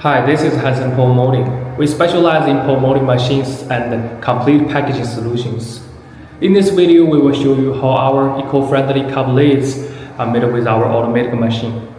Hi, this is Hanson Pulp Molding. We specialize in pulp molding machines and complete packaging solutions. In this video, we will show you how our eco-friendly cup lids are made with our automatic machine.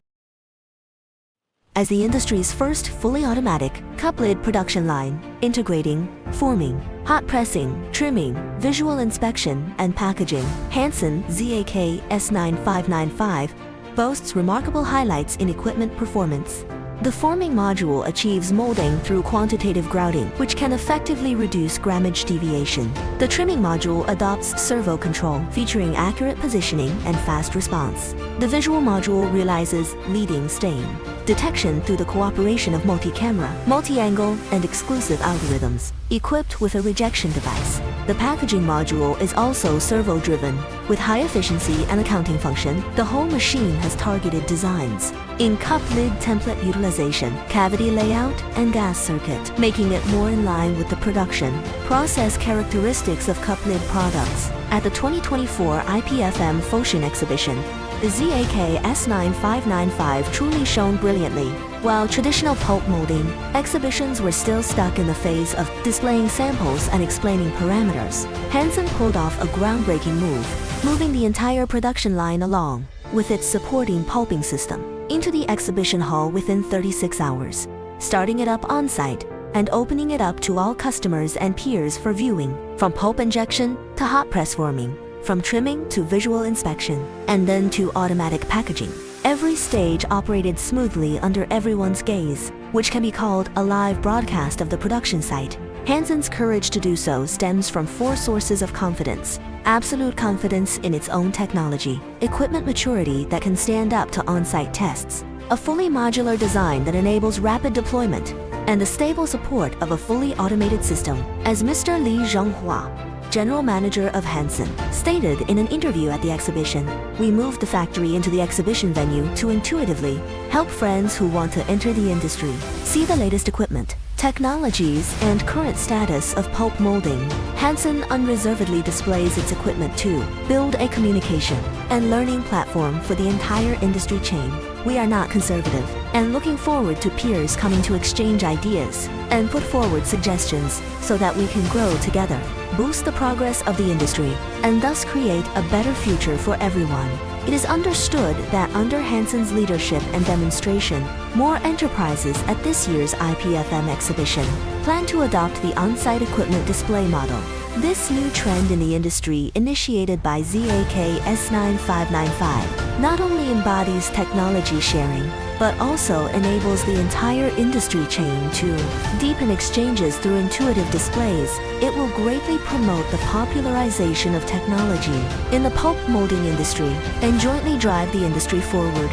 As the industry's first fully automatic cup lid production line, integrating, forming, hot pressing, trimming, visual inspection, and packaging, Hanson ZAK S9595 boasts remarkable highlights in equipment performance. The forming module achieves molding through quantitative grouting, which can effectively reduce grammage deviation. The trimming module adopts servo control, featuring accurate positioning and fast response. The visual module realizes leading stain detection through the cooperation of multi-camera, multi-angle, and exclusive algorithms, equipped with a rejection device. The packaging module is also servo-driven. With high efficiency and accounting function, the whole machine has targeted designs in cup lid template utilization, cavity layout, and gas circuit, making it more in line with the production process characteristics of cup lid products. At the 2024 IPFM Foshin exhibition, the ZAK S9595 truly shone brilliantly. While traditional pulp molding exhibitions were still stuck in the phase of displaying samples and explaining parameters, Hanson pulled off a groundbreaking move, moving the entire production line along with its supporting pulping system into the exhibition hall within 36 hours, starting it up on-site and opening it up to all customers and peers for viewing, from pulp injection to hot press forming, from trimming to visual inspection, and then to automatic packaging. Every stage operated smoothly under everyone's gaze, which can be called a live broadcast of the production site. Hanson's courage to do so stems from four sources of confidence: absolute confidence in its own technology, equipment maturity that can stand up to on-site tests, a fully modular design that enables rapid deployment, and the stable support of a fully automated system. As Mr. Li Zhonghua, General Manager of Hanson, stated in an interview at the exhibition, "We moved the factory into the exhibition venue to intuitively help friends who want to enter the industry see the latest equipment, technologies, and current status of pulp molding." Hanson unreservedly displays its equipment to build a communication and learning platform for the entire industry chain. We are not conservative and looking forward to peers coming to exchange ideas and put forward suggestions so that we can grow together, boost the progress of the industry, and thus create a better future for everyone. It is understood that under Hanson's leadership and demonstration, more enterprises at this year's IPFM exhibition plan to adopt the on-site equipment display model. This new trend in the industry, initiated by ZAK S9595, not only embodies technology sharing, but also enables the entire industry chain to deepen exchanges through intuitive displays. It will greatly promote the popularization of technology in the pulp molding industry and jointly drive the industry forward.